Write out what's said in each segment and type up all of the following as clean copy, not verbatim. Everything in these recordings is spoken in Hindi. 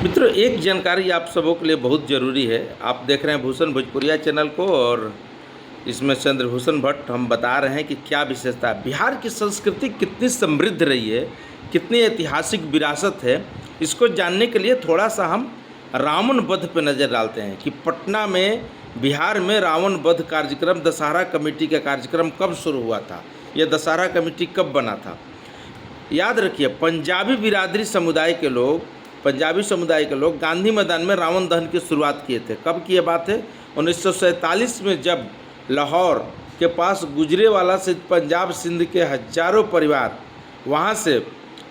मित्रों, एक जानकारी आप सबों के लिए बहुत ज़रूरी है। आप देख रहे हैं भूषण भोजपुरिया चैनल को और इसमें चंद्रभूषण भट्ट हम बता रहे हैं कि क्या विशेषता है। बिहार की संस्कृति कितनी समृद्ध रही है, कितनी ऐतिहासिक विरासत है, इसको जानने के लिए थोड़ा सा हम रावण वध पर नज़र डालते हैं कि पटना में बिहार में रावण वध कार्यक्रम दशहरा कमेटी का कार्यक्रम कब शुरू हुआ था, यह दशहरा कमेटी कब बना था। याद रखिए, पंजाबी समुदाय के लोग गांधी मैदान में रावण दहन की शुरुआत किए थे। कब की ये बात है? 1947 में, जब लाहौर के पास गुजरेवाला से पंजाब सिंध के हजारों परिवार वहाँ से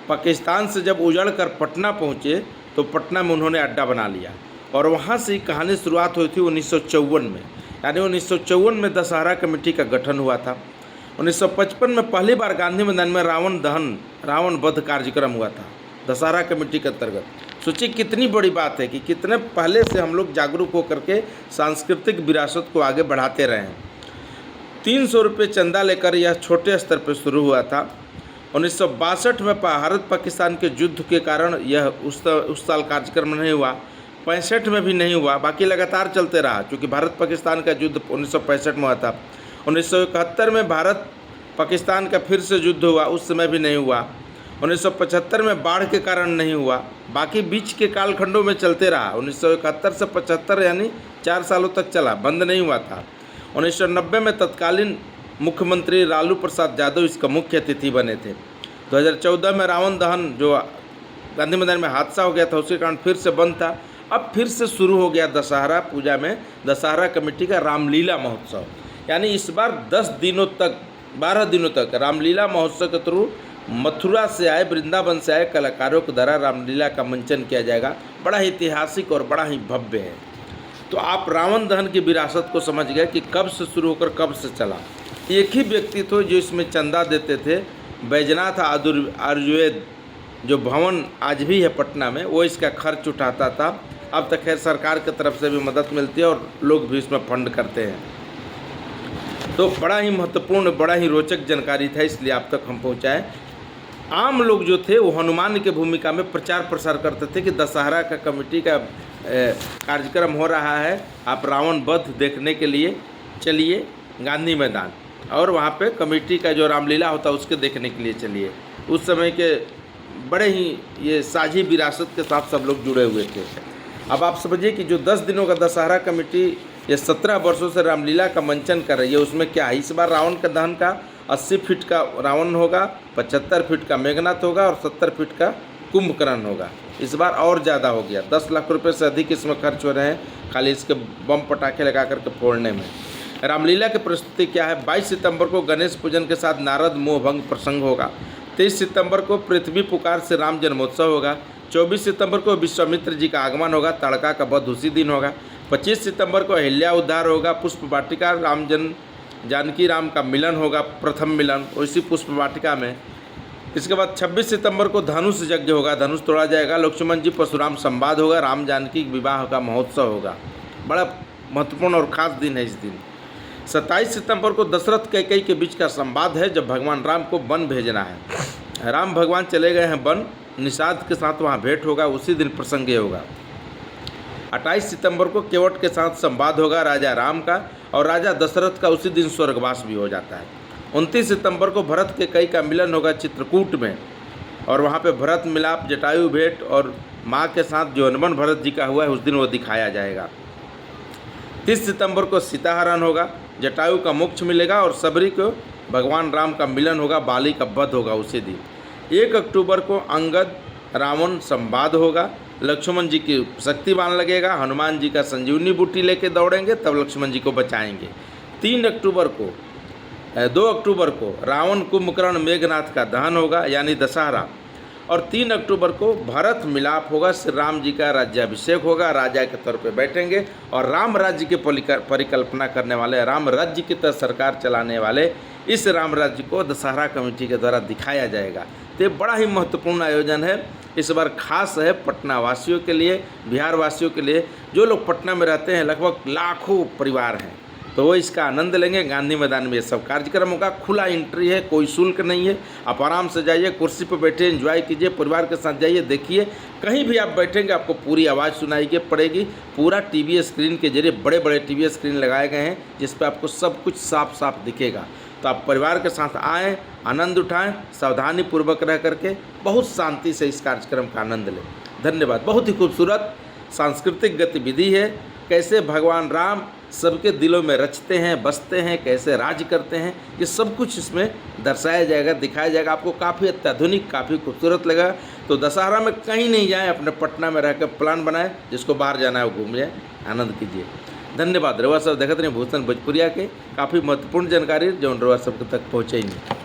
पाकिस्तान से जब उजड़ कर पटना पहुँचे तो पटना में उन्होंने अड्डा बना लिया और वहाँ से कहानी शुरुआत हुई थी 1954 में। यानी 1954 में दशहरा कमेटी का गठन हुआ था। 1955 में पहली बार गांधी मैदान में रावण वध कार्यक्रम हुआ था दशहरा कमेटी के अंतर्गत। सोचिए कितनी बड़ी बात है कि कितने पहले से हम लोग जागरूक होकर के सांस्कृतिक विरासत को आगे बढ़ाते रहे हैं। 300 रुपये चंदा लेकर यह छोटे स्तर पर शुरू हुआ था। 1962 में भारत पाकिस्तान के युद्ध के कारण यह उस साल कार्यक्रम नहीं हुआ। 65 में भी नहीं हुआ, बाकी लगातार चलते रहा क्योंकि भारत पाकिस्तान का युद्ध 1965 में हुआ था। 1971 में भारत पाकिस्तान का फिर से युद्ध हुआ, उस समय भी नहीं हुआ। 1975 में बाढ़ के कारण नहीं हुआ, बाकी बीच के कालखंडों में चलते रहा। 1971 से 75 यानी 4 सालों तक चला, बंद नहीं हुआ था। 1990 में तत्कालीन मुख्यमंत्री लालू प्रसाद यादव इसका मुख्य अतिथि बने थे। 2014 में रावण दहन जो गांधी मैदान में हादसा हो गया था उसके कारण फिर से बंद था। अब फिर से शुरू हो गया दशहरा पूजा में दशहरा कमेटी का रामलीला महोत्सव। यानी इस बार 12 दिनों तक रामलीला महोत्सव के थ्रू मथुरा से आए, वृंदावन से आए कलाकारों के द्वारा रामलीला का मंचन किया जाएगा। बड़ा ही ऐतिहासिक और बड़ा ही भव्य है। तो आप रावण दहन की विरासत को समझ गए कि कब से शुरू होकर कब से चला। एक ही व्यक्ति थे जो इसमें चंदा देते थे, बैजनाथ आयुर्वेद जो भवन आज भी है पटना में, वो इसका खर्च उठाता था। अब तक खैर सरकार की तरफ से भी मदद मिलती है और लोग भी इसमें फंड करते हैं। तो बड़ा ही महत्वपूर्ण, बड़ा ही रोचक जानकारी था, इसलिए आप तक हम पहुँचाएँ। आम लोग जो थे वो हनुमान की भूमिका में प्रचार प्रसार करते थे कि दशहरा का कमेटी का कार्यक्रम हो रहा है, आप रावण वध देखने के लिए चलिए गांधी मैदान, और वहाँ पे कमेटी का जो रामलीला होता है उसके देखने के लिए चलिए। उस समय के बड़े ही ये साझी विरासत के साथ सब लोग जुड़े हुए थे। अब आप समझिए कि जो 10 दिनों का दशहरा कमेटी ये 17 वर्षों से रामलीला का मंचन कर रही है, उसमें क्या है, इस बार रावण का दहन का 80 फीट का रावण होगा, 75 फीट का मेघनाथ होगा और 70 फीट का कुंभकर्ण होगा। इस बार और ज़्यादा हो गया, 10 लाख रुपए से अधिक इसमें खर्च हो रहे हैं खाली इसके बम पटाखे लगा करके फोड़ने में। रामलीला की प्रस्तुति क्या है? 22 सितंबर को गणेश पूजन के साथ नारद मोहभंग प्रसंग होगा। 23 सितंबर को पृथ्वी पुकार से राम जन्मोत्सव होगा। 24 सितंबर को विश्वामित्र जी का आगमन होगा, ताड़का का वध उसी दिन होगा। 25 सितंबर को अहिल्या उद्धार होगा, पुष्प वाटिका जानकी राम का मिलन होगा, प्रथम मिलन उसी पुष्प वाटिका में। इसके बाद 26 सितंबर को धनुष यज्ञ होगा, धनुष तोड़ा जाएगा। लक्ष्मण जी परशुराम संवाद होगा, राम जानकी विवाह का महोत्सव होगा। बड़ा महत्वपूर्ण और खास दिन है इस दिन। 27 सितंबर को दशरथ कैकेयी के बीच का संवाद है, जब भगवान राम को वन भेजना है। राम भगवान चले गए हैं वन, निषाद के साथ वहाँ भेंट होगा, उसी दिन प्रसंग ये होगा। 28 सितंबर को केवट के साथ संवाद होगा राजा राम का, और राजा दशरथ का उसी दिन स्वर्गवास भी हो जाता है। 29 सितंबर को भरत के कई का मिलन होगा चित्रकूट में, और वहाँ पे भरत मिलाप, जटायु भेंट और माँ के साथ जो अनबन भरत जी का हुआ है उस दिन वो दिखाया जाएगा। 30 सितंबर को सीताहरण होगा, जटायु का मोक्ष मिलेगा और सबरी को भगवान राम का मिलन होगा, बाली का वध होगा उसी दिन। 1 अक्टूबर को अंगद रावण संवाद होगा, लक्ष्मण जी की शक्तिबाण लगेगा, हनुमान जी का संजीवनी बूटी लेके दौड़ेंगे तब लक्ष्मण जी को बचाएंगे। 2 अक्टूबर को रावण कुंभकर्ण मेघनाथ का दहन होगा यानी दशहरा, और 3 अक्टूबर को भरत मिलाप होगा, श्री राम जी का राज्याभिषेक होगा, राजा के तौर पे बैठेंगे और राम राज्य की परिकल्पना करने वाले, राम राज्य की तरह सरकार चलाने वाले इस राम राज्य को दशहरा कमेटी के द्वारा दिखाया जाएगा। तो ये बड़ा ही महत्वपूर्ण आयोजन है, इस बार खास है पटना वासियों के लिए, बिहार वासियों के लिए। जो लोग पटना में रहते हैं लगभग लाखों परिवार हैं, तो वो इसका आनंद लेंगे। गांधी मैदान में ये सब कार्यक्रम होगा, खुला एंट्री है, कोई शुल्क नहीं है। आप आराम से जाइए, कुर्सी पर बैठे एंजॉय कीजिए, परिवार के साथ जाइए, देखिए। कहीं भी आप बैठेंगे आपको पूरी आवाज़ सुनाई पड़ेगी। पूरा टीवी स्क्रीन के जरिए, बड़े बड़े टीवी स्क्रीन लगाए गए हैं जिस पर आपको सब कुछ साफ साफ दिखेगा। तो आप परिवार के साथ आएँ, आनंद उठाएँ, सावधानी पूर्वक रह करके बहुत शांति से इस कार्यक्रम का आनंद लें। धन्यवाद। बहुत ही खूबसूरत सांस्कृतिक गतिविधि है। कैसे भगवान राम सबके दिलों में रचते हैं, बसते हैं, कैसे राज करते हैं, ये सब कुछ इसमें दर्शाया जाएगा, दिखाया जाएगा। आपको काफ़ी अत्याधुनिक, काफ़ी खूबसूरत लगा। तो दशहरा में कहीं नहीं जाएं, अपने पटना में रहकर प्लान बनाएं। जिसको बाहर जाना है वो घूम जाए, आनंद कीजिए। धन्यवाद। रउआ सब देखते रहिए भूषण भोजपुरिया के काफ़ी महत्वपूर्ण जानकारी जो रउआ सब तक पहुँचे ही नहीं।